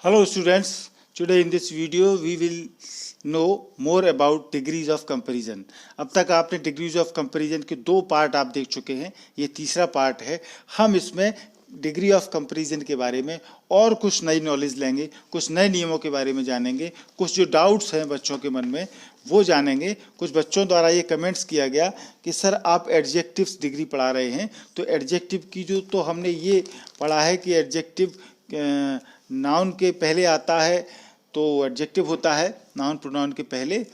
Hello students, today in this video we will know more about degrees of comparison. अब तक आपने degrees of comparison के दो part आप देख चुके हैं, ये तीसरा पार्ट है। हम इसमें डिग्री ऑफ कंपैरिजन के बारे में और कुछ नई नॉलेज लेंगे, कुछ नए नियमों के बारे में जानेंगे, कुछ जो डाउट्स हैं बच्चों के मन में वो जानेंगे। कुछ बच्चों द्वारा ये कमेंट्स किया गया कि सर आप एडजेक्टिव्स डिग्री पढ़ा रहे हैं, तो एडजेक्टिव की जो तो हमने ये पढ़ा है कि एडजेक्टिव नाउन के पहले आता है तो एडजेक्टिव होता है नाउन प्रोनाउन के पहले।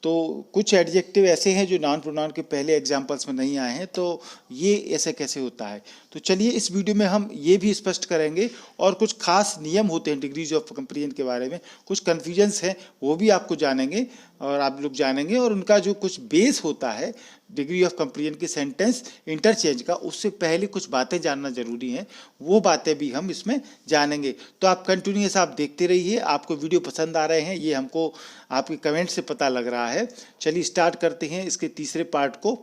तो कुछ एडजेक्टिव ऐसे हैं जो नाउन प्रोनाउन के पहले एग्जांपल्स में नहीं आए हैं, तो ये ऐसे कैसे होता है। तो चलिए इस वीडियो में हम ये भी स्पष्ट करेंगे और कुछ खास नियम होते हैं डिग्रीज ऑफ कंपैरिजन के बारे में, कुछ कन्फ्यूजन्स हैं वो भी आपको जानेंगे और आप लोग जानेंगे, और उनका जो कुछ बेस होता है डिग्री ऑफ कंपैरिजन के सेंटेंस इंटरचेंज का, उससे पहले कुछ बातें जानना जरूरी हैं, वो बातें भी हम इसमें जानेंगे। तो आप कंटिन्यूअस आप देखते रहिए। आपको वीडियो पसंद आ रहे हैं ये हमको आपके कमेंट से पता लग रहा है। चलिए स्टार्ट करते हैं इसके तीसरे पार्ट को।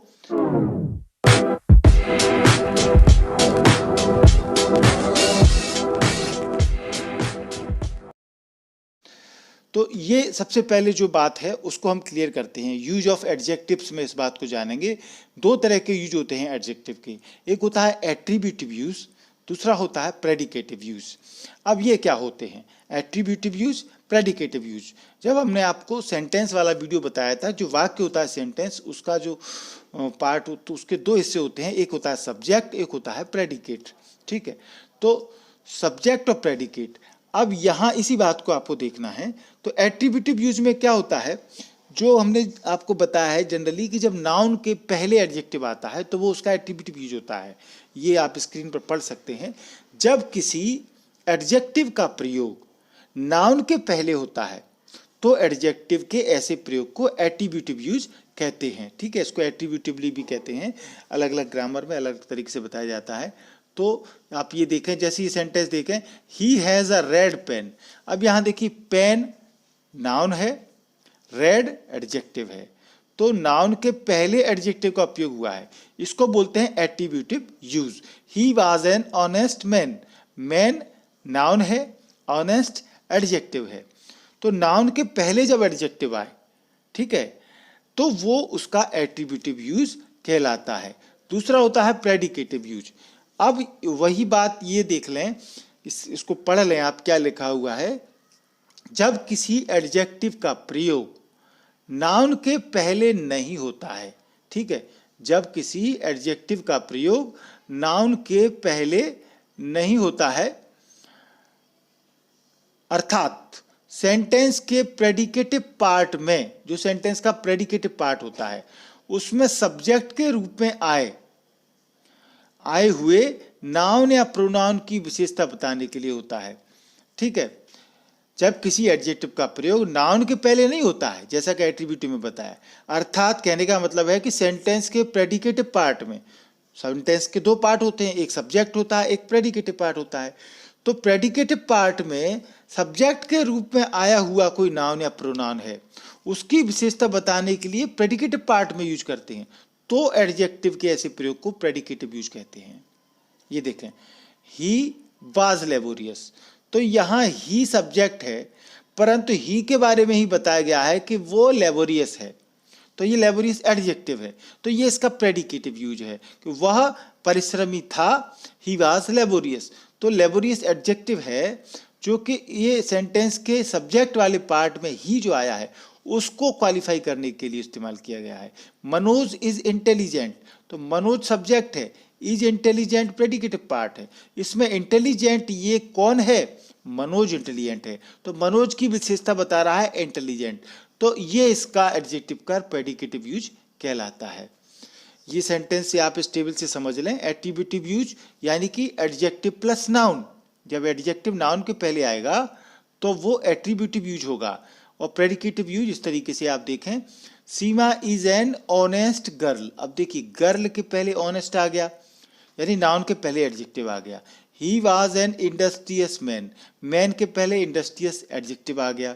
तो ये सबसे पहले जो बात है उसको हम क्लियर करते हैं। यूज ऑफ एडजेक्टिव्स में इस बात को जानेंगे। दो तरह के यूज होते हैं एडजेक्टिव के, एक होता है एट्रीब्यूटिव यूज, दूसरा होता है प्रेडिकेटिव यूज। अब ये क्या होते हैं एट्रीब्यूटिव यूज, प्रेडिकेटिव यूज? जब हमने आपको सेंटेंस वाला वीडियो बताया था, जो वाक्य होता है सेंटेंस, उसका जो पार्ट तो उसके दो हिस्से होते हैं, एक होता है सब्जेक्ट, एक होता है प्रेडिकेट। ठीक है, तो सब्जेक्ट और प्रेडिकेट। अब यहाँ इसी बात को आपको देखना है। तो एट्रीब्यूटिव यूज में क्या होता है, जो हमने आपको बताया है जनरली कि जब नाउन के पहले एडजेक्टिव आता है तो वो उसका एट्रीब्यूटिव यूज होता है। ये आप स्क्रीन पर पढ़ सकते हैं। जब किसी एडजेक्टिव का प्रयोग नाउन के पहले होता है तो एडजेक्टिव के ऐसे प्रयोग को एट्रीब्यूटिव यूज कहते हैं। ठीक है, इसको एट्रीब्यूटिवली भी कहते हैं, अलग अलग ग्रामर में अलग तरीके से बताया जाता है। तो आप ये देखें, जैसे ये सेंटेंस देखें, he has a red pen. अब यहाँ देखिए, पेन नाउन है, रेड एडजेक्टिव है, तो नाउन के पहले एडजेक्टिव का उपयोग हुआ है, इसको बोलते हैं attributive use. He was an honest man, man noun है, ऑनेस्ट एडजेक्टिव है। तो नाउन के पहले जब एडजेक्टिव आए, ठीक है, तो वो उसका एट्रीब्यूटिव यूज कहलाता है। दूसरा होता है प्रेडिकेटिव यूज। अब वही बात ये देख लें, इसको पढ़ लें आप, क्या लिखा हुआ है। जब किसी एडजेक्टिव का प्रयोग नाउन के पहले नहीं होता है, ठीक है, जब किसी एडजेक्टिव का प्रयोग नाउन के पहले नहीं होता है, अर्थात सेंटेंस के प्रेडिकेटिव पार्ट में, जो सेंटेंस का प्रेडिकेटिव पार्ट होता है उसमें सब्जेक्ट के रूप में आए हुए नाउन या प्रोनाउन की विशेषता बताने के लिए होता है। ठीक है, जब किसी एडजेक्टिव का प्रयोग नाउन के पहले नहीं होता है, जैसा कि एट्रीब्यूटिव में बताया, अर्थात कहने का मतलब है कि सेंटेंस के प्रेडिकेटिव पार्ट में, सेंटेंस के दो पार्ट होते हैं, एक सब्जेक्ट होता है, एक प्रेडिकेटिव पार्ट होता है। तो प्रेडिकेटिव पार्ट में सब्जेक्ट के रूप में आया हुआ कोई नाउन या प्रोनाउन है, उसकी विशेषता बताने के लिए प्रेडिकेटिव पार्ट में यूज करते हैं, तो एडजेक्टिव के ऐसे प्रयोग को प्रेडिकेटिव यूज कहते हैं। ये देखें, ही वाज लेबोरियस, तो यहाँ ही सब्जेक्ट है, परंतु ही के बारे में ही बताया गया है कि वो लेबोरियस है, तो ये लेबोरियस एडजेक्टिव है, तो ये इसका प्रेडिकेटिव यूज है कि वह परिश्रमी था, ही वाज लेबोरियस। तो लेबोरियस एडजेक्टिव है, जो कि ये सेंटेंस के सब्जेक्ट वाले पार्ट में ही जो आया है उसको क्वालिफाई करने के लिए इस्तेमाल किया गया है। मनोज इज इंटेलिजेंट, तो मनोज सब्जेक्ट है, इज इंटेलिजेंट प्रेडिकेटिव पार्ट है। इसमें इंटेलिजेंट ये कौन है, मनोज इंटेलिजेंट है, तो मनोज की विशेषता बता रहा है इंटेलिजेंट, तो ये इसका एडजेक्टिव का प्रेडिकेटिव यूज कहलाता है। ये सेंटेंस से आप इस टेबल से समझ लें। एट्रीब्यूटिव यूज यानी कि एडजेक्टिव प्लस नाउन, जब एडजेक्टिव नाउन के पहले आएगा तो वो एट्रीब्यूटिव यूज होगा। और प्रेडिकेटिव यूज इस तरीके से आप देखें, सीमा इज एन ऑनेस्ट गर्ल। अब देखिए, गर्ल के पहले ऑनेस्ट आ गया, यानी नाउन के पहले एडजेक्टिव आ गया। He was an industrious man, man के पहले इंडस्ट्रियस एडजेक्टिव आ गया।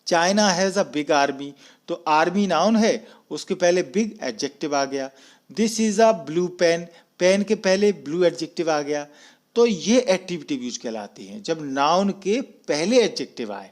China has a big army, तो आर्मी नाउन है, उसके पहले बिग एडजेक्टिव आ गया। This is a blue pen, pen के पहले ब्लू एडजेक्टिव आ गया। तो ये एट्रीब्यूटिव यूज कहलाते हैं, जब नाउन के पहले एडजेक्टिव आए,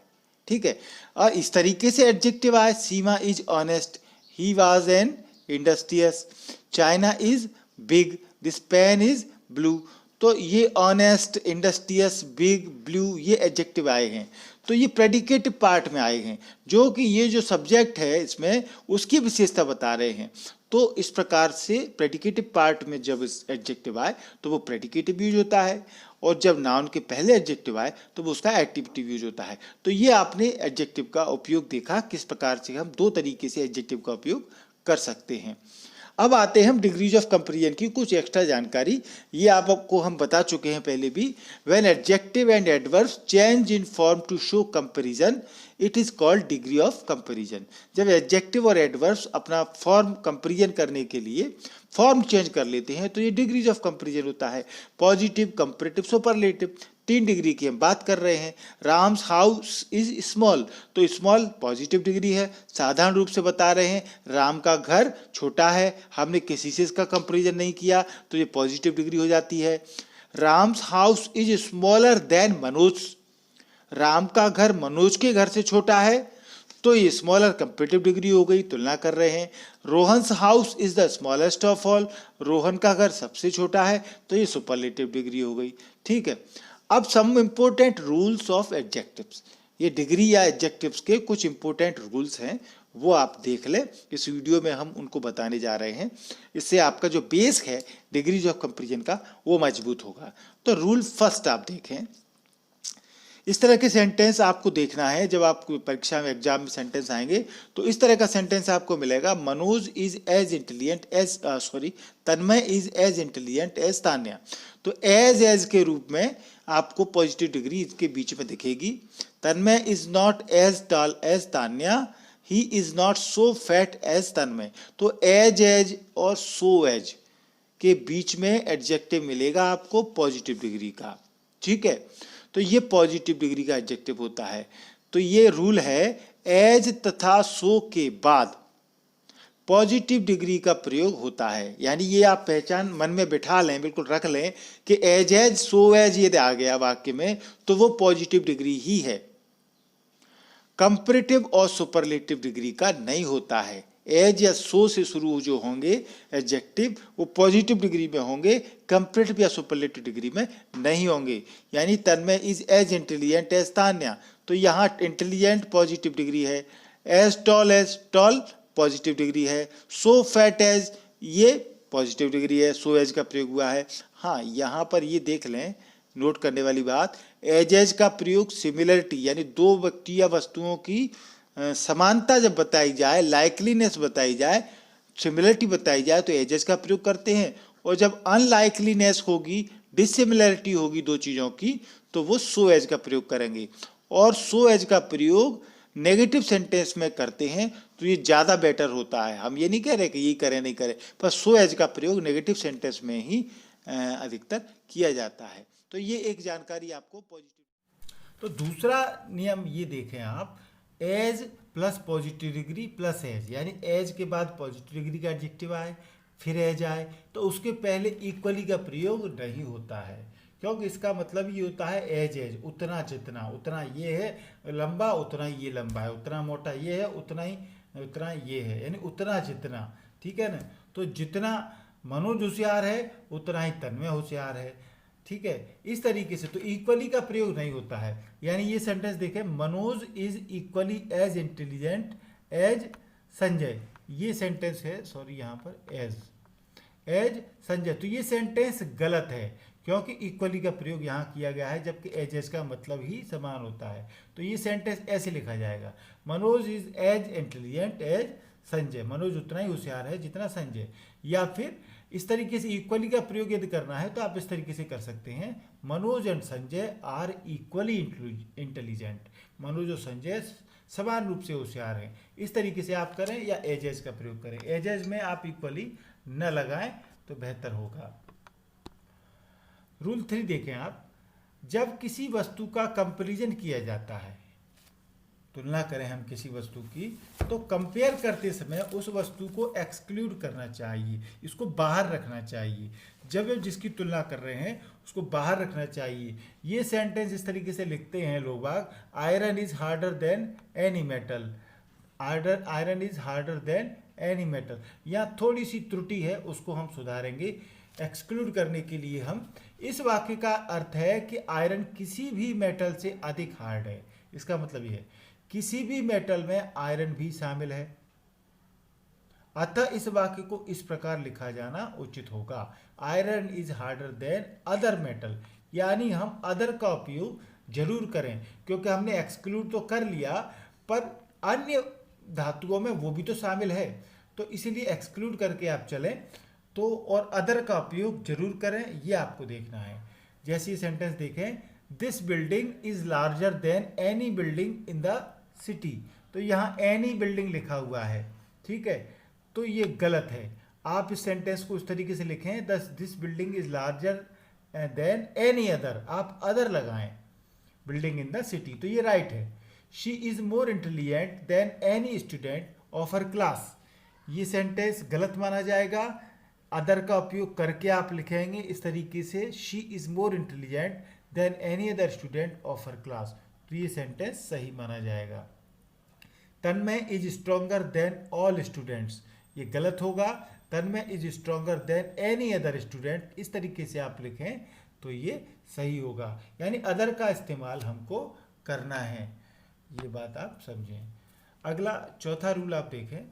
ठीक है। और इस तरीके से एडजेक्टिव आए, Seema is honest, he was an industrious, China is big, this pen is blue. तो ये ऑनेस्ट, इंडस्ट्रियस, बिग, ब्लू ये एडजेक्टिव आए हैं। तो ये प्रेडिकेटिव पार्ट में आए हैं, जो कि ये जो सब्जेक्ट है इसमें उसकी विशेषता बता रहे हैं। तो इस प्रकार से प्रेडिकेटिव पार्ट में जब एडजेक्टिव आए तो वो प्रेडिकेटिव यूज होता है, और जब नाउन के पहले एडजेक्टिव आए तो वो उसका एट्रीब्यूटिव यूज होता है। तो ये आपने एडजेक्टिव का उपयोग देखा, किस प्रकार से हम दो तरीके से एडजेक्टिव का उपयोग कर सकते हैं। अब आते हैं हम डिग्रीज ऑफ कंपैरिजन की कुछ एक्स्ट्रा जानकारी। ये आपको हम बता चुके हैं पहले भी। When adjective and adverbs change in form to show comparison, it is called degree of comparison. जब एडजेक्टिव और एडवर्ब्स अपना फॉर्म कंपैरिजन करने के लिए फॉर्म चेंज कर लेते हैं तो ये डिग्रीज ऑफ कंपैरिजन होता है। पॉजिटिव, कंपैरेटिव, सुपरलेटिव, 3 डिग्री की हम बात कर रहे हैं। राम्स हाउस इज स्मॉल, तो स्मॉल पॉजिटिव डिग्री है। साधारण रूप से बता रहे हैं राम का घर छोटा है, हमने किसी से इसका कंपैरिजन नहीं किया, तो ये पॉजिटिव डिग्री हो जाती है। Ram's house is smaller than Manoj, Ram का घर मनोज के घर से छोटा है, तो ये स्मॉलर कंपैरेटिव डिग्री हो गई, तुलना कर रहे हैं। Rohan's house is the smallest of all, Rohan का घर सबसे छोटा है, तो ये सुपरलेटिव डिग्री हो गई, ठीक है। अब सम इंपोर्टेंट रूल्स ऑफ एडजेक्टिव्स, ये डिग्री या एडजेक्टिव्स के कुछ इंपोर्टेंट रूल्स हैं, वो आप देख लें। इस वीडियो में हम उनको बताने जा रहे हैं, इससे आपका जो बेस है डिग्रीज ऑफ कंपैरिजन का वो मजबूत होगा। तो रूल फर्स्ट आप देखें, इस तरह के सेंटेंस आपको देखना है। जब आप परीक्षा में एग्जाम में सेंटेंस आएंगे तो इस तरह का सेंटेंस आपको मिलेगा, Manoj is as intelligent as Tanmay is as intelligent as Tanya. तो एज के रूप में आपको पॉजिटिव डिग्री इसके बीच में दिखेगी। Tanmay is not as tall as Tanya, he is not so fat as Tanmay. तो एज और सो एज के बीच में एडजेक्टिव मिलेगा आपको पॉजिटिव डिग्री का, ठीक है। तो ये पॉजिटिव डिग्री का एडजेक्टिव होता है। तो ये रूल है, एज तथा सो के बाद पॉजिटिव डिग्री का प्रयोग होता है। यानी ये आप पहचान मन में बिठा लें, बिल्कुल रख लें कि एज सो एज ये आ गया वाक्य में तो वो पॉजिटिव डिग्री ही है। कंपैरेटिव और सुपरलेटिव डिग्री का नहीं होता है। एज या सो से शुरू जो होंगे एडजेक्टिव वो पॉजिटिव डिग्री में होंगे, कंपैरेटिव या सुपरलेटिव डिग्री में नहीं होंगे। यानी Tanmay is as intelligent as Tanya, तो यहाँ इंटेलिजेंट पॉजिटिव डिग्री है, एज टॉल पॉजिटिव डिग्री है, सो फैट एज ये पॉजिटिव डिग्री है, सो एज का प्रयोग हुआ है। हाँ, यहाँ पर ये देख लें, नोट करने वाली बात, एज का प्रयोग सिमिलरिटी यानी दो व्यक्ति या वस्तुओं की समानता जब बताई जाए, लाइकलीनेस बताई जाए, सिमिलरिटी बताई जाए तो एजेस का प्रयोग करते हैं। और जब अनलाइकलीनेस होगी, डिसिमिलरिटी होगी दो चीज़ों की, तो वो सो एज का प्रयोग करेंगे। और सो एज का प्रयोग नेगेटिव सेंटेंस में करते हैं तो ये ज़्यादा बेटर होता है। हम ये नहीं कह रहे कि ये करें नहीं करें, पर सो एज का प्रयोग नेगेटिव सेंटेंस में ही अधिकतर किया जाता है। तो ये एक जानकारी आपको पॉजिटिव। तो दूसरा नियम ये देखें आप, as plus positive degree plus as, यानी एज के बाद पॉजिटिव डिग्री का एडजेक्टिव आए फिर एज आए तो उसके पहले इक्वली का प्रयोग नहीं होता है, क्योंकि इसका मतलब ये होता है एज उतना जितना, उतना ये है लंबा उतना ये लंबा है, उतना मोटा ये है उतना ये है, यानी उतना जितना, ठीक है ना। तो जितना मनोज होशियार है उतना ही तन्मय होशियार है, ठीक है। इस तरीके से तो इक्वली का प्रयोग नहीं होता है। यानी ये सेंटेंस देखें, Manoj is equally as intelligent as Sanjay, ये सेंटेंस है, सॉरी यहाँ पर एज संजय, तो ये सेंटेंस गलत है क्योंकि इक्वली का प्रयोग यहाँ किया गया है, जबकि एज का मतलब ही समान होता है। तो ये सेंटेंस ऐसे लिखा जाएगा, Manoj is as intelligent as Sanjay, Manoj उतना ही होशियार है जितना संजय। या फिर इस तरीके से इक्वली का प्रयोग यदि करना है तो आप इस तरीके से कर सकते हैं, Manoj and Sanjay are equally intelligent, Manoj और संजय समान रूप से होशियार हैं। इस तरीके से आप करें या एज का प्रयोग करें, एज में आप इक्वली न लगाएं तो बेहतर होगा। रूल 3 देखें आप, जब किसी वस्तु का कंपैरिजन किया जाता है, तुलना करें हम किसी वस्तु की, तो कंपेयर करते समय उस वस्तु को एक्सक्लूड करना चाहिए, इसको बाहर रखना चाहिए। जब हम जिसकी तुलना कर रहे हैं उसको बाहर रखना चाहिए। ये सेंटेंस इस तरीके से लिखते हैं लोग बाग, iron is harder than any metal, iron is harder than any metal. यहाँ थोड़ी सी त्रुटि है, उसको हम सुधारेंगे। एक्सक्लूड करने के लिए हम, इस वाक्य का अर्थ है कि आयरन किसी भी मेटल से अधिक हार्ड है। इसका मतलब ये है किसी भी मेटल में आयरन भी शामिल है, अतः इस वाक्य को इस प्रकार लिखा जाना उचित होगा, iron is harder then other metal. यानी हम अदर का उपयोग जरूर करें, क्योंकि हमने एक्सक्लूड तो कर लिया पर अन्य धातुओं में वो भी तो शामिल है, तो इसीलिए एक्सक्लूड करके आप चलें तो, और अदर का उपयोग जरूर करें, ये आपको देखना है। जैसे ये सेंटेंस देखें, this building is larger than any building in the city, तो यहाँ एनी बिल्डिंग लिखा हुआ है, ठीक है, तो ये गलत है। आप इस सेंटेंस को उस तरीके से लिखें, this building is larger than any other, आप अदर लगाएं बिल्डिंग इन द सिटी, तो ये राइट है। She is more intelligent than any student of her class, ये सेंटेंस गलत माना जाएगा। अदर का उपयोग करके आप लिखेंगे इस तरीके से, she is more intelligent than any other student of her class, तो ये सेंटेंस सही माना जाएगा। Tanmay is stronger than all students, ये गलत होगा। Tanmay is stronger than any other student, इस तरीके से आप लिखें तो ये सही होगा। यानी अदर का इस्तेमाल हमको करना है, ये बात आप समझें। अगला चौथा रूल आप देखें,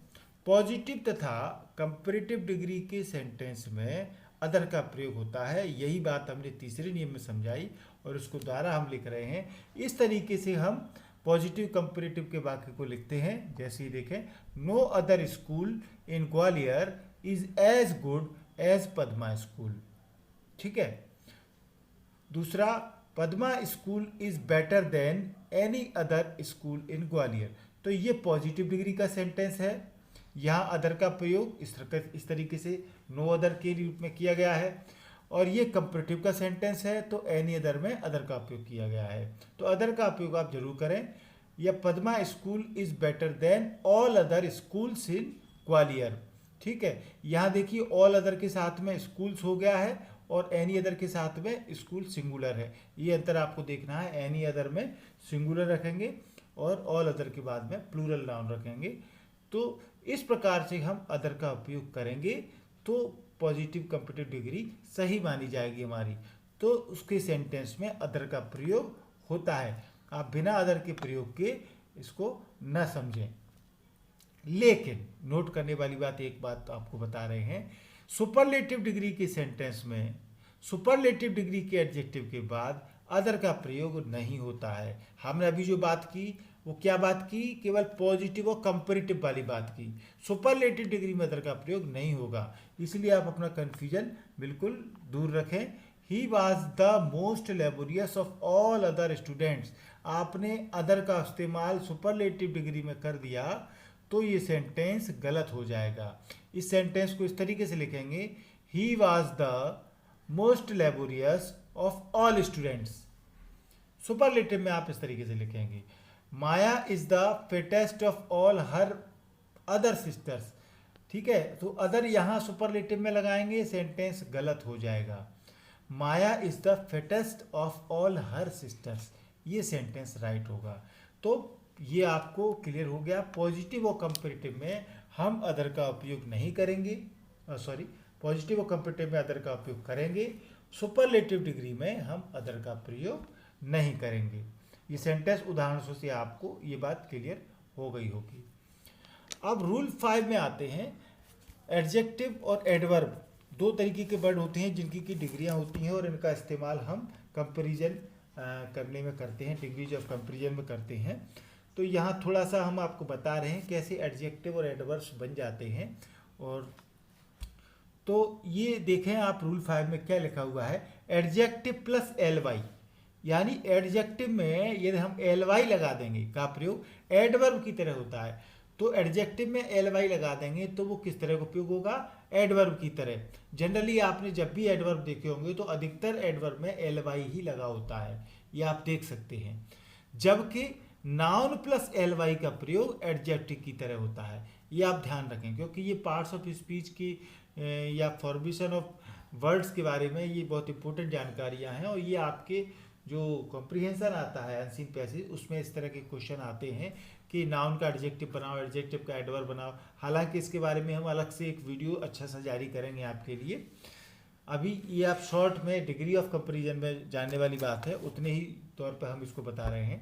पॉजिटिव तथा कंपैरेटिव डिग्री के सेंटेंस में अदर का प्रयोग होता है। यही बात हमने तीसरे नियम में समझाई और उसको द्वारा हम लिख रहे हैं। इस तरीके से हम पॉजिटिव कंपैरेटिव के वाक्य को लिखते हैं। जैसे ही देखें, no other school in Gwalior is as good as Padma school, ठीक है। दूसरा, Padma school is better than any other school in Gwalior, तो ये पॉजिटिव डिग्री का सेंटेंस है। यहाँ अदर का प्रयोग इस तरीके से नो अदर के रूप में किया गया है, और ये कंपैरेटिव का सेंटेंस है, तो एनी अदर में अदर का उपयोग किया गया है, तो अदर का उपयोग आप जरूर करें। या Padma school is better then all other schools in Gwalior, ठीक है। यहाँ देखिए ऑल अदर के साथ में स्कूल्स हो गया है और एनी अदर के साथ में स्कूल सिंगुलर है, ये अंतर आपको देखना है। एनी अदर में सिंगुलर रखेंगे और ऑल अदर के बाद में प्लूरल नाउन रखेंगे, तो इस प्रकार से हम अदर का उपयोग करेंगे तो पॉजिटिव कंपैरेटिव डिग्री सही मानी जाएगी हमारी, तो उसके सेंटेंस में अदर का प्रयोग होता है। आप बिना अदर के प्रयोग के इसको न समझें। लेकिन नोट करने वाली बात, एक बात आपको बता रहे हैं, सुपरलेटिव डिग्री के सेंटेंस में सुपरलेटिव डिग्री के एडजेक्टिव के बाद अदर का प्रयोग नहीं होता है। हमने अभी जो बात की वो क्या बात की, केवल पॉजिटिव और कंपैरेटिव वाली बात की। सुपरलेटिव डिग्री में अदर का प्रयोग नहीं होगा, इसलिए आप अपना कंफ्यूजन बिल्कुल दूर रखें। ही was the most laborious of all other students, आपने अदर का इस्तेमाल सुपरलेटिव डिग्री में कर दिया तो ये सेंटेंस गलत हो जाएगा। इस सेंटेंस को इस तरीके से लिखेंगे, he was the most laborious of all students. Superlative में आप इस तरीके से लिखेंगे, Maya is the fittest of all her other sisters, ठीक है। तो अदर यहाँ सुपरलेटिव में लगाएंगे, सेंटेंस गलत हो जाएगा। Maya is the fittest of all her sisters, ये सेंटेंस राइट होगा। तो ये आपको क्लियर हो गया। पॉजिटिव और कंपैरेटिव में हम अदर का उपयोग नहीं करेंगे, पॉजिटिव और कंपैरेटिव में अदर का उपयोग करेंगे, सुपरलेटिव डिग्री में हम अदर का प्रयोग नहीं करेंगे। ये सेंटेंस उदाहरणों से आपको ये बात क्लियर हो गई होगी। अब रूल 5 में आते हैं। एडजेक्टिव और एडवर्ब दो तरीके के वर्ड होते हैं जिनकी की डिग्रियां होती हैं और इनका इस्तेमाल हम कंपैरिजन करने में करते हैं, डिग्रीज ऑफ कंपैरिजन में करते हैं। तो यहाँ थोड़ा सा हम आपको बता रहे हैं कैसे एडजेक्टिव और एडवर्ब्स बन जाते हैं। और तो ये देखें आप रूल 5 में क्या लिखा हुआ है, एडजेक्टिव प्लस ly, यानी एडजेक्टिव में यदि हम ly लगा देंगे का प्रयोग एडवर्ब की तरह होता है, तो एडजेक्टिव में ly लगा देंगे तो वो किस तरह का उपयोग होगा, एडवर्ब की तरह। जनरली आपने जब भी एडवर्ब देखे होंगे तो अधिकतर एडवर्ब में ly ही लगा होता है, ये आप देख सकते हैं। जबकि नाउन प्लस ly का प्रयोग एडजेक्टिव की तरह होता है, ये आप ध्यान रखें, क्योंकि ये पार्ट्स ऑफ स्पीच की या फॉर्मेशन ऑफ वर्ड्स के बारे में, ये बहुत इंपॉर्टेंट जानकारियां हैं और ये आपके जो कॉम्प्रिहेंशन आता है अनसीन पैसेज उसमें इस तरह के क्वेश्चन आते हैं कि नाउन का एडजेक्टिव बनाओ, एडजेक्टिव का एडवर्ब बनाओ। हालांकि इसके बारे में हम अलग से एक वीडियो अच्छा सा जारी करेंगे आपके लिए। अभी ये आप शॉर्ट में डिग्री ऑफ कंपैरिजन में जानने वाली बात है, उतने ही तौर पर हम इसको बता रहे हैं।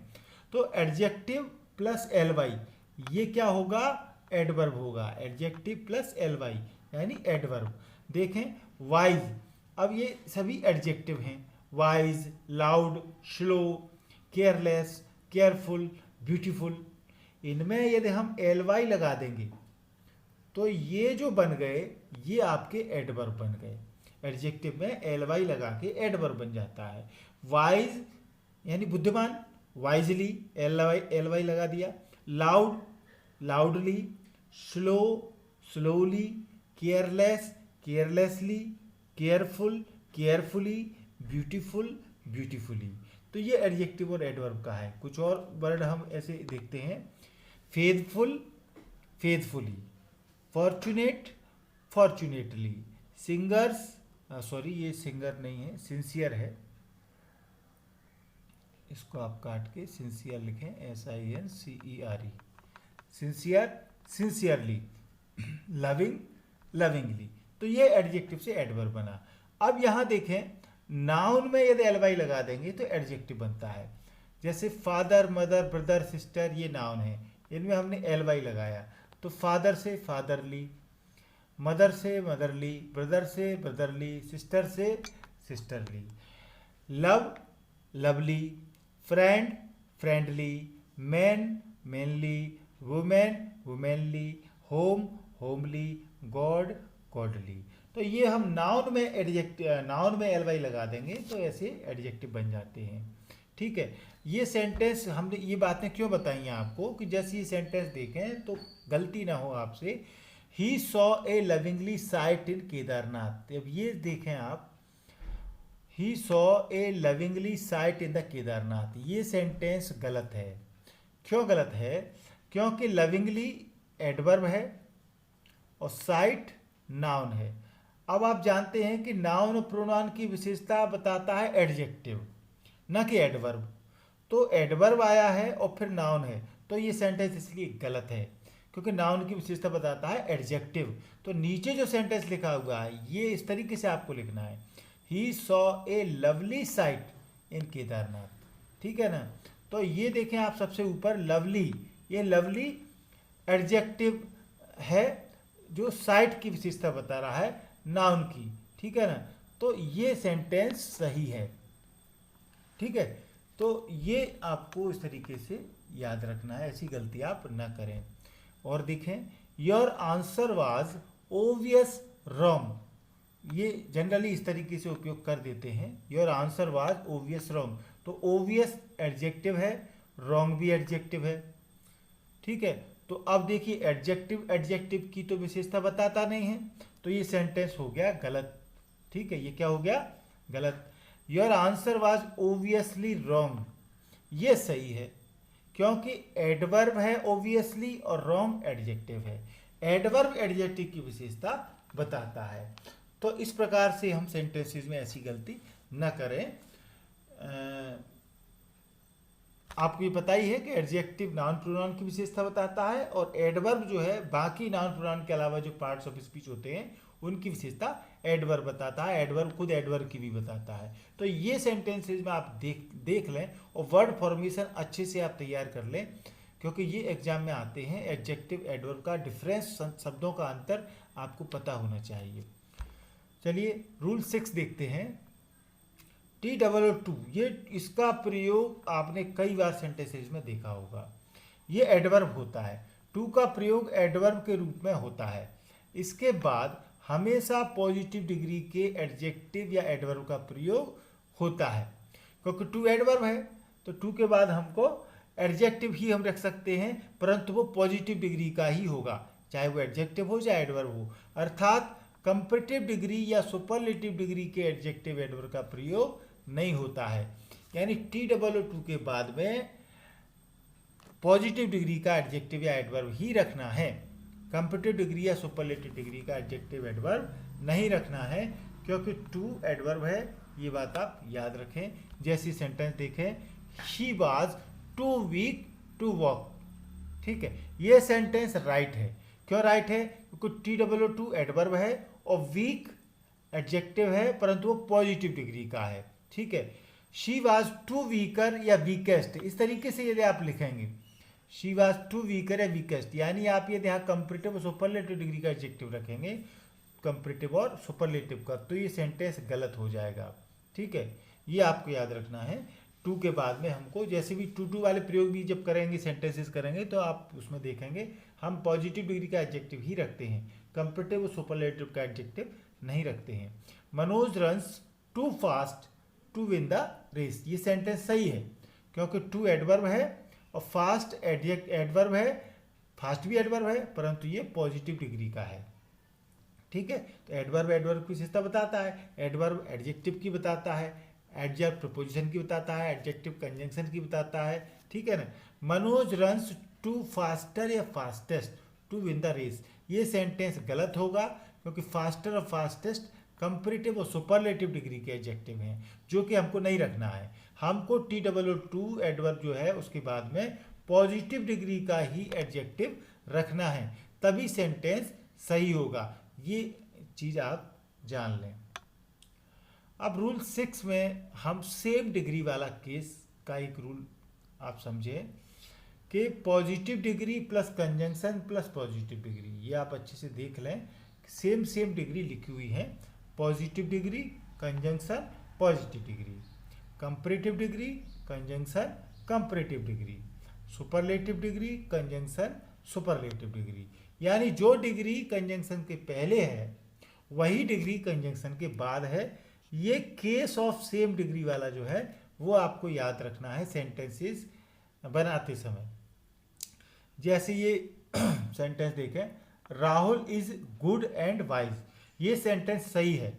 तो एडजेक्टिव प्लस एल वाई, ये क्या होगा? एडवर्ब होगा। एडजेक्टिव प्लस एल वाई यानी एडवर्ब। देखें वाइज, अब ये सभी एडजेक्टिव हैं। Wise, loud, slow, careless, careful, beautiful, इनमें यदि हम एल वाई लगा देंगे तो ये जो बन गए ये आपके एडवर्ब बन गए। एडजेक्टिव में एल वाई लगा के एडवर्ब बन जाता है। वाइज यानी बुद्धिमान, वाइजली एल वाई लगा दिया। Loud, loudly, slow, slowly, careless, carelessly, careful, carefully, beautiful, beautifully. तो ये एडजेक्टिव और एडवर्ब का है। कुछ और वर्ड हम ऐसे देखते हैं। Faithful, faithfully, fortunate, fortunately, singers, sorry ये सिंगर नहीं है, सिंसियर है, इसको आप काट के सिंसियर लिखें, SINCERE, sincere, sincerely, loving, lovingly. तो ये एडजेक्टिव से एडवर्ब बना। अब यहाँ देखें नाउन में यदि एल वाई लगा देंगे तो एडजेक्टिव बनता है। जैसे फादर, मदर, ब्रदर, सिस्टर, ये नाउन है, इनमें हमने एल वाई लगाया तो फादर से फादरली, मदर से मदरली, ब्रदर से ब्रदरली, सिस्टर से sisterly. Love, lovely, friend, friendly, man, manly, women, womenly, home, homely, god, godly. तो ये हम नाउन में नाउन में एल वाई लगा देंगे तो ऐसे एडजेक्टिव बन जाते हैं। ठीक है, ये सेंटेंस हमने ये बातें क्यों बताई हैं आपको कि जैसे ये सेंटेंस देखें तो गलती ना हो आपसे। He saw a lovingly sight in Kedarnath, अब ये देखें आप, he saw a lovingly sight in the Kedarnath, ये सेंटेंस गलत है। क्यों गलत है? क्योंकि लविंगली एडवर्ब है और साइट नाउन है। अब आप जानते हैं कि नाउन और प्रोनाउन की विशेषता बताता है एडजेक्टिव, न कि एडवर्ब। तो एडवर्ब आया है और फिर नाउन है, तो ये सेंटेंस इसलिए गलत है क्योंकि नाउन की विशेषता बताता है एडजेक्टिव। तो नीचे जो सेंटेंस लिखा हुआ है ये इस तरीके से आपको लिखना है, he saw a lovely sight in Kedarnath. ठीक है ना? तो ये देखें आप सबसे ऊपर लवली, ये लवली एडजेक्टिव है जो साइट की विशेषता बता रहा है नाउन की। ठीक है ना? तो ये सेंटेंस सही है। ठीक है, तो ये आपको इस तरीके से याद रखना है, ऐसी गलती आप ना करें। और देखें your answer was obvious wrong, ये जनरली इस तरीके से उपयोग कर देते हैं, your answer was obvious wrong. तो ओवियस एडजेक्टिव है, रॉन्ग भी एडजेक्टिव है। ठीक है, तो अब देखिए एडजेक्टिव की तो विशेषता बताता नहीं है, तो ये सेंटेंस हो गया गलत। ठीक है, ये क्या हो गया? गलत। Your answer was obviously wrong, ये सही है क्योंकि एडवर्ब है ओवियसली और रॉन्ग एडजेक्टिव है। एडवर्ब एडजेक्टिव की विशेषता बताता है। तो इस प्रकार से हम सेंटेंसेस में ऐसी गलती न करें। आपको ये पता ही है कि एडजेक्टिव नाउन प्रोनाउन की विशेषता बताता है और एडवर्ब जो है बाकी नाउन प्रोनाउन के अलावा जो पार्ट्स ऑफ स्पीच होते हैं उनकी विशेषता एडवर्ब बताता है। एडवर्ब खुद एडवर्ब की भी बताता है। तो ये सेंटेंसेज में आप देख लें और वर्ड फॉर्मेशन अच्छे से आप तैयार कर लें क्योंकि ये एग्जाम में आते हैं। एडजेक्टिव एडवर्ब का डिफरेंस, शब्दों का अंतर आपको पता होना चाहिए। चलिए रूल 6 देखते हैं। TOO, ये इसका प्रयोग आपने कई बार सेंटेंसेज में देखा होगा। ये एडवर्ब होता है। टू का प्रयोग एडवर्ब के रूप में होता है। इसके बाद हमेशा पॉजिटिव डिग्री के एडजेक्टिव या एडवर्ब का प्रयोग होता है क्योंकि टू एडवर्ब है तो टू के बाद हमको एडजेक्टिव ही हम रख सकते हैं, परंतु वो पॉजिटिव डिग्री का ही होगा, चाहे वो एडजेक्टिव हो चाहे एडवर्ब हो। अर्थात कंपेरेटिव डिग्री या सुपरलेटिव डिग्री के एडजेक्टिव एडवर्ब का प्रयोग नहीं होता है। यानी TOO के बाद में पॉजिटिव डिग्री का एडजेक्टिव या एडवर्ब ही रखना है, कंपेरेटिव डिग्री या सुपरलेटिव डिग्री का एडजेक्टिव एडवर्ब नहीं रखना है क्योंकि टू एडवर्ब है, ये बात आप याद रखें। जैसी सेंटेंस देखें, she was too weak to walk, ठीक है, ये सेंटेंस राइट है। क्यों राइट है? क्योंकि TWO2 एडवर्ब है और वीक एडजेक्टिव है, परंतु वो पॉजिटिव डिग्री का है, ठीक है। शी वाज टू वीकर या वीकेस्ट, इस तरीके से यदि आप लिखेंगे शी वाज टू वीकर या वीकेस्ट, यानी आप यदि यहाँ कंपैरेटिव और सुपरलेटिव डिग्री का एडजेक्टिव रखेंगे, कंपैरेटिव और सुपरलेटिव का, तो ये सेंटेंस गलत हो जाएगा, ठीक है। ये आपको याद रखना है। टू के बाद में हमको जैसे भी टू वाले प्रयोग भी जब करेंगे, सेंटेंसेस करेंगे, तो आप उसमें देखेंगे हम पॉजिटिव डिग्री का एडजेक्टिव ही रखते हैं, कंपैरेटिव और सुपरलेटिव का एडजेक्टिव नहीं रखते हैं। Manoj runs too fast to win the race, ये सेंटेंस सही है क्योंकि टू एडवर्ब है और फास्ट एडवर्ब है, फास्ट भी एडवर्ब है, परंतु ये पॉजिटिव डिग्री का है, ठीक है। तो एडवर्ब की विशेषता बताता है, एडवर्ब एडजेक्टिव की बताता है, एडजेक्ट प्रपोजिशन की बताता है, एडजेक्टिव कंजंक्शन की बताता है, ठीक है ना। मनोज रन्स टू फास्टर या fastest to win the race, ये सेंटेंस गलत होगा क्योंकि फास्टर और फास्टेस्ट कंपैरेटिव और सुपरलेटिव डिग्री के एडजेक्टिव हैं, जो कि हमको नहीं रखना है। हमको TWO2 एडवर्ब जो है उसके बाद में पॉजिटिव डिग्री का ही एडजेक्टिव रखना है, तभी सेंटेंस सही होगा। ये चीज़ आप जान लें। अब रूल 6 में हम सेम डिग्री वाला केस का एक रूल आप समझें कि positive degree plus conjunction plus positive degree, ये आप अच्छे से देख लें। सेम डिग्री लिखी हुई है, positive degree conjunction positive degree, comparative degree conjunction comparative degree, superlative degree conjunction superlative degree. यानी जो डिग्री कंजंक्शन के पहले है वही डिग्री कंजंक्शन के बाद है। ये केस ऑफ सेम डिग्री वाला जो है वो आपको याद रखना है सेंटेंसेस बनाते समय। जैसे ये सेंटेंस देखें, Rahul is good and wise, ये सेंटेंस सही है।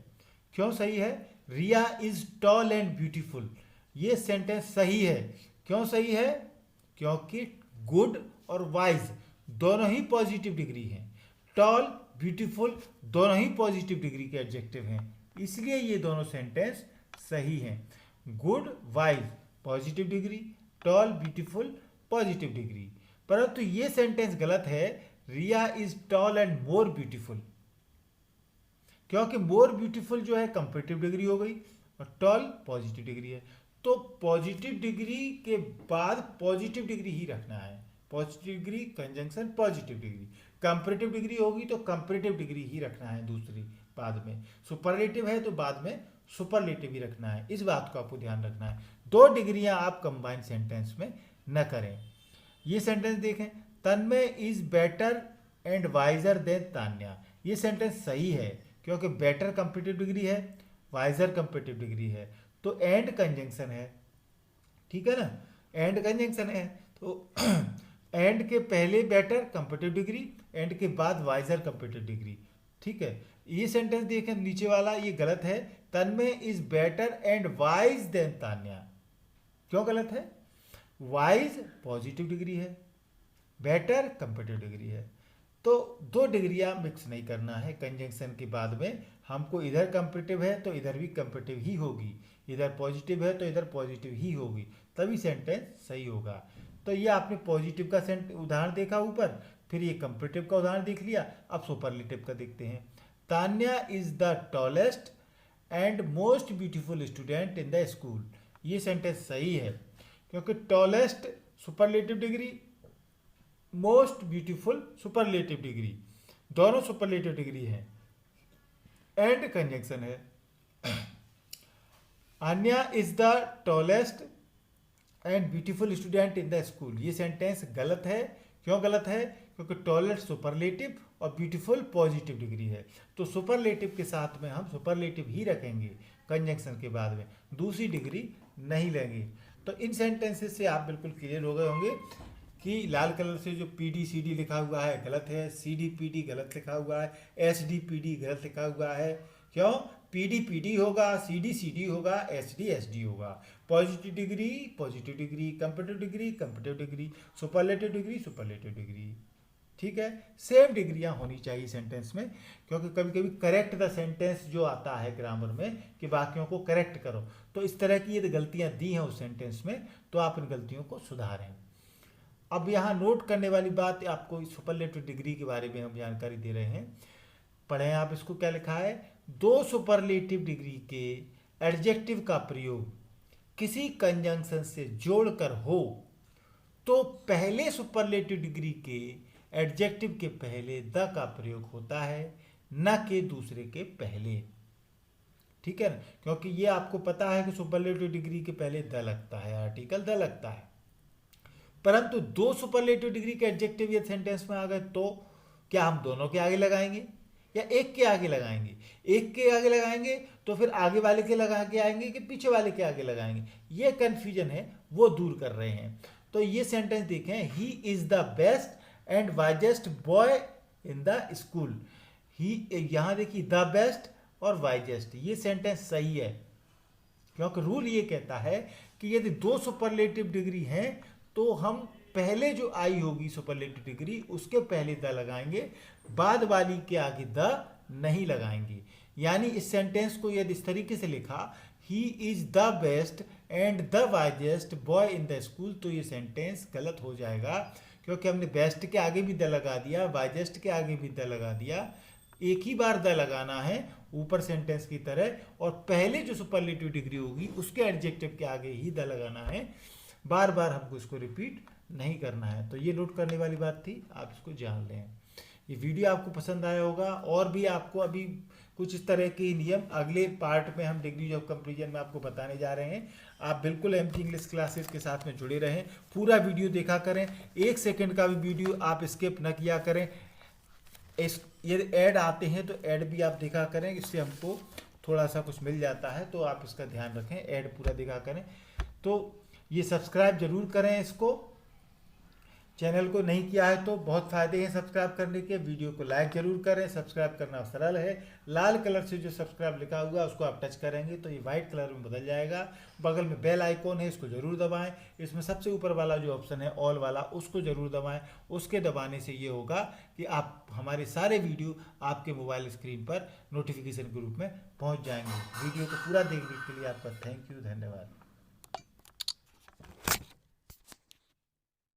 क्यों सही है? Riya is tall and beautiful, ये सेंटेंस सही है। क्यों सही है? क्योंकि गुड और वाइज दोनों ही पॉजिटिव डिग्री हैं, टॉल ब्यूटीफुल दोनों ही पॉजिटिव डिग्री के एडजेक्टिव हैं, इसलिए ये दोनों सेंटेंस सही हैं। Good wise positive degree, tall beautiful positive degree. परंतु ये सेंटेंस गलत है, Riya is tall and more beautiful, क्योंकि मोर ब्यूटीफुल जो है कंपैरेटिव डिग्री हो गई और टॉल पॉजिटिव डिग्री है। तो पॉजिटिव डिग्री के बाद पॉजिटिव डिग्री ही रखना है, positive degree conjunction positive degree. Comparative degree होगी तो कंपैरेटिव डिग्री ही रखना है दूसरी बाद में, सुपरलेटिव है तो बाद में सुपरलेटिव ही रखना है। इस बात को आपको ध्यान रखना है, दो डिग्रियां आप कंबाइंड सेंटेंस में न करें। ये सेंटेंस देखें, Tanmay is better and wiser than Tanya, ये सेंटेंस सही है क्योंकि बेटर कंपैरेटिव डिग्री है, वाइजर कंपैरेटिव डिग्री है, तो एंड कंजंक्शन है, ठीक है ना, एंड कंजंक्शन है। तो एंड के पहले बेटर कंपैरेटिव डिग्री, एंड के बाद वाइजर कंपैरेटिव डिग्री, ठीक है। ये सेंटेंस देखें नीचे वाला, ये गलत है, Tanmay is better and wise than Tanya. क्यों गलत है? वाइज पॉजिटिव डिग्री है, बेटर कंपैरेटिव डिग्री है, तो दो डिग्रियां मिक्स नहीं करना है। कंजंक्शन के बाद में हमको इधर कंपैरेटिव है तो इधर भी कंपैरेटिव ही होगी, इधर पॉजिटिव है तो इधर पॉजिटिव ही होगी, तभी सेंटेंस सही होगा। तो ये आपने पॉजिटिव का उदाहरण देखा ऊपर, फिर ये कंपैरेटिव का उदाहरण देख लिया, अब सुपरलेटिव का देखते हैं। Tanya is the tallest and most beautiful student in the school, ये सेंटेंस सही है क्योंकि tallest superlative degree, most beautiful superlative degree, दोनों सुपरलेटिव डिग्री है, एंड कंजंक्शन है। Anya is the tallest and beautiful student in the school, ये sentence गलत है। क्यों गलत है? क्योंकि टॉलेस्ट सुपरलेटिव और ब्यूटीफुल पॉजिटिव डिग्री है, तो सुपरलेटिव के साथ में हम सुपरलेटिव ही रखेंगे कंजंक्शन के बाद में, दूसरी डिग्री नहीं लेंगे। तो इन सेंटेंसेस से आप बिल्कुल क्लियर हो गए होंगे कि लाल कलर से जो PD CD लिखा हुआ है गलत है, CD PD गलत लिखा हुआ है, SD PD गलत लिखा हुआ है। क्यों? PD होगा, CD होगा, SD होगा। Positive degree, comparative degree, superlative degree, ठीक है, सेम डिग्रियां होनी चाहिए सेंटेंस में, क्योंकि कभी कभी करेक्ट द सेंटेंस जो आता है ग्रामर में कि वाक्यों को करेक्ट करो, तो इस तरह की यदि गलतियां दी हैं उस सेंटेंस में तो आप इन गलतियों को सुधारें। अब यहाँ नोट करने वाली बात, आपको सुपरलेटिव डिग्री के बारे में हम जानकारी दे रहे हैं, पढ़ें आप इसको। क्या लिखा है, दो सुपरलेटिव डिग्री के एडजेक्टिव का प्रयोग किसी कंजंक्शन से जोड़कर हो तो पहले सुपरलेटिव डिग्री के एडजेक्टिव के पहले द का प्रयोग होता है, न कि दूसरे के पहले। ठीक है ना, क्योंकि ये आपको पता है कि सुपरलेटिव डिग्री के पहले द लगता है, आर्टिकल द लगता है, परंतु दो सुपरलेटिव डिग्री के एडजेक्टिव ये सेंटेंस में आ गए तो क्या हम दोनों के आगे लगाएंगे या एक के आगे लगाएंगे? एक के आगे लगाएंगे तो फिर आगे वाले के लगा के आएंगे कि पीछे वाले के आगे लगाएंगे? ये कंफ्यूजन है, वो दूर कर रहे हैं। तो ये सेंटेंस देखें, he is the best and wisest boy in the school. He, यहां देखिए द बेस्ट और वाइजेस्ट, ये सेंटेंस सही है, क्योंकि रूल ये कहता है कि यदि दो सुपरलेटिव डिग्री हैं तो हम पहले जो आई होगी सुपरलेटिव डिग्री उसके पहले द लगाएंगे, बाद वाली के आगे द नहीं लगाएंगे। यानी इस सेंटेंस को यदि इस तरीके से लिखा, ही is the best and the wisest boy in the school, तो ये सेंटेंस गलत हो जाएगा, क्योंकि हमने बेस्ट के आगे भी द लगा दिया, वाइजेस्ट के आगे भी द लगा दिया। एक ही बार द लगाना है ऊपर सेंटेंस की तरह, और पहले जो सुपरलेटिव डिग्री होगी उसके एडजेक्टिव के आगे ही द लगाना है, बार बार हमको इसको रिपीट नहीं करना है। तो ये नोट करने वाली बात थी, आप इसको जान लें। ये वीडियो आपको पसंद आया होगा, और भी आपको अभी कुछ इस तरह के नियम अगले पार्ट में हम डिग्रीज ऑफ कंपैरिजन में आपको बताने जा रहे हैं। आप बिल्कुल एमटी इंग्लिश क्लासेस के साथ में जुड़े रहें, पूरा वीडियो देखा करें, 1 सेकंड का भी वीडियो आप स्किप न किया करें। यदि ऐड आते हैं तो ऐड भी आप देखा करें, इससे हमको थोड़ा सा कुछ मिल जाता है, तो आप इसका ध्यान रखें, ऐड पूरा देखा करें। तो ये सब्सक्राइब जरूर करें, इसको चैनल को नहीं किया है तो बहुत फायदे हैं सब्सक्राइब करने के। वीडियो को लाइक जरूर करें, सब्सक्राइब करना सरल है, लाल कलर से जो सब्सक्राइब लिखा हुआ है उसको आप टच करेंगे तो ये वाइट कलर में बदल जाएगा। बगल में बेल आइकॉन है, इसको जरूर दबाएं, इसमें सबसे ऊपर वाला जो ऑप्शन है ऑल वाला, उसको जरूर दबाएं। उसके दबाने से ये होगा कि आप हमारे सारे वीडियो आपके मोबाइल स्क्रीन पर नोटिफिकेशन के रूप में पहुँच जाएंगे। वीडियो को पूरा देखने के लिए आपका थैंक यू, धन्यवाद।